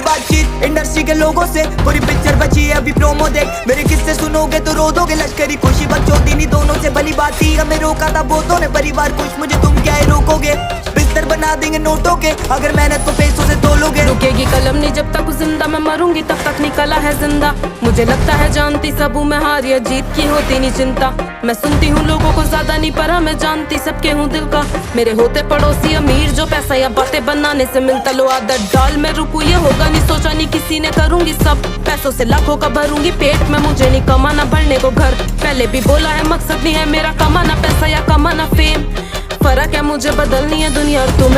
बातचीत इंडस्ट्री के लोगों से, पूरी पिक्चर बची है अभी प्रोमो देख। मेरे किस्से सुनोगे तो रो दोगे, लश्करी खुशी बकचोदी नहीं दोनों से भली बात थी। हमें रोका था बहुतों ने, परिवार खुश मुझे तुम क्या ही रोकोगे। बिस्तर बना देंगे नोटों के अगर मेहनत को पैसों से तोलोगे। रुकेगी कलम नहीं जब तक जिंदा, मैं मरूंगी तब तक नहीं कला है जिंदा। मुझे लगता है जानती सब हूँ मैं, हार या जीत की होती नहीं चिंता। मैं सुनती हूँ लोगों को ज्यादा नहीं पर मैं जानती सबके हूँ दिल का। मेरे होते पड़ोसी अमीर जो पैसा या बातें बनाने से मिलता, लो आदत डाल मैं रुकू ये होगा नहीं सोचा नहीं किसी ने, करूंगी सब पैसों से लाखों का भरूंगी पेट में। मुझे नहीं कमाना भरने को घर, पहले भी बोला है मकसद नहीं है मेरा कमाना पैसा या कमाना फेम। फर्क है मुझे बदलनी है दुनिया और तुम्हें।